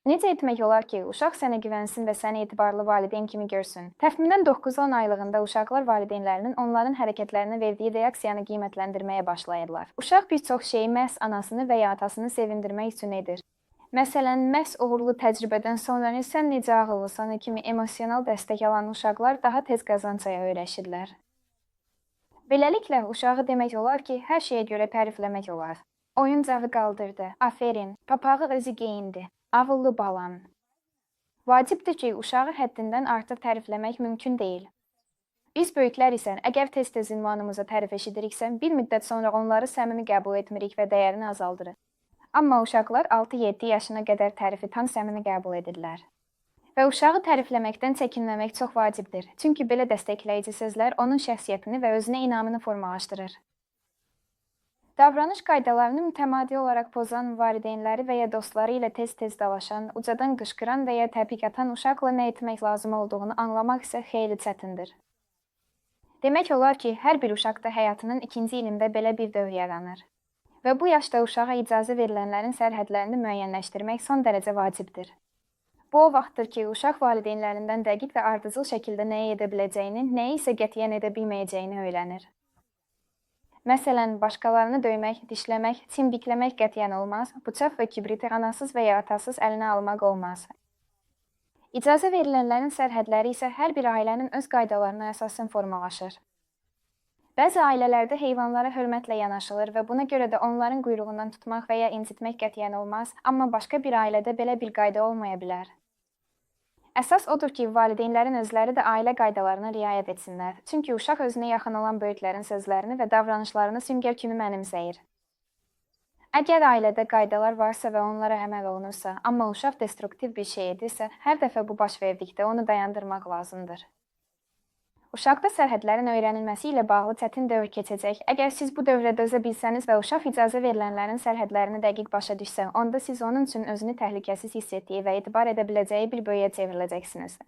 Necə etmək olar ki, uşaq sənə güvənsin və səni etibarlı valideyn kimi görsün? Təxminən 9-10 aylığında uşaqlar valideynlərinin onların hərəkətlərinə verdiyi reaksiyanı qiymətləndirməyə başlayırlar. Uşaq bir çox şeyi məhz anasını və ya atasını sevindirmək üçün edir. Məsələn, məhz uğurlu təcrübədən sonra "sən necə ağıllısan" kimi emosional dəstək alan uşaqlar daha tez qazancaya öyrəşirlər. Beləliklə, uşağı demək olar ki, hər şeyə görə tərifləmək olar. Oyuncağı qaldırdı, aferin, papağı özü geyindi, ağıllı balam. Vacibdir ki, uşağı həddindən artıq tərifləmək mümkün deyil. Biz böyüklər isə əgər tez-tez ünvanımıza tərif eşidiriksə, bir müddət sonra onları səmimi qəbul etmirik və dəyərini azaldırıq. Amma uşaqlar 6-7 yaşına qədər tərifi tam səmimi qəbul edirlər. Və uşağı tərifləməkdən çəkinməmək çox vacibdir. Çünki belə dəstəkləyici sözlər onun şəxsiyyətini və özünə inamını formalaşdırır. Davranış qaydalarını mütəmadi olaraq pozan valideynləri və ya dostları ilə tez-tez dalaşan, ucadan qışqıran və ya təpik atan uşaqla nə etmək lazım olduğunu anlamaq isə xeyli çətindir. Demək olar ki, hər bir uşaq da həyatının ikinci ilində belə bir dövr yaranır. Və bu yaşda uşağa icazə verilənlərin sərhədlərini müəyyənləşdirmək son dərəcə vacibdir. Bu o vaxtdır ki, uşaq valideynlərindən dəqiq və ardıcıl şəkildə nəyi edə biləcəyini, nəyi isə qətiyyən edə bilməyəcəyini öyrənir. Məsələn, başqalarını döymək, dişləmək, çimbikləmək qətiyyən olmaz, bıçaq və kibriti anasız və ya atasız əlinə almaq olmaz. İcazə verilənlərin sərhədləri isə hər bir ailənin öz qaydalarına əsasən formalaşır. Bəzi ailələrdə heyvanlara hörmətlə yanaşılır və buna görə də onların quyruğundan tutmaq və ya incitmək qətiyyən olmaz, amma başqa bir ailədə belə bir qayda olmaya bilər. Əsas odur ki, valideynlərin özləri də ailə qaydalarına riayət etsinlər. Çünki uşaq özünə yaxın olan böyüklərin sözlərini və davranışlarını süngər kimi mənimsəyir. Əgər ailədə qaydalar varsa və onlara əməl olunursa, amma uşaq destruktiv bir şey edirsə, hər dəfə bu baş verdikdə onu dayandırmaq lazımdır. Uşaqda sərhədlərin öyrənilməsi ilə bağlı çətin dövr keçəcək. Əgər siz bu dövrə dözə bilsəniz və uşaq icazə verilənlərin sərhədlərini dəqiq başa düşsə, onda siz onun üçün özünü təhlükəsiz hiss etdiyi və etibar edə biləcəyi bir böyüyə çevriləcəksiniz.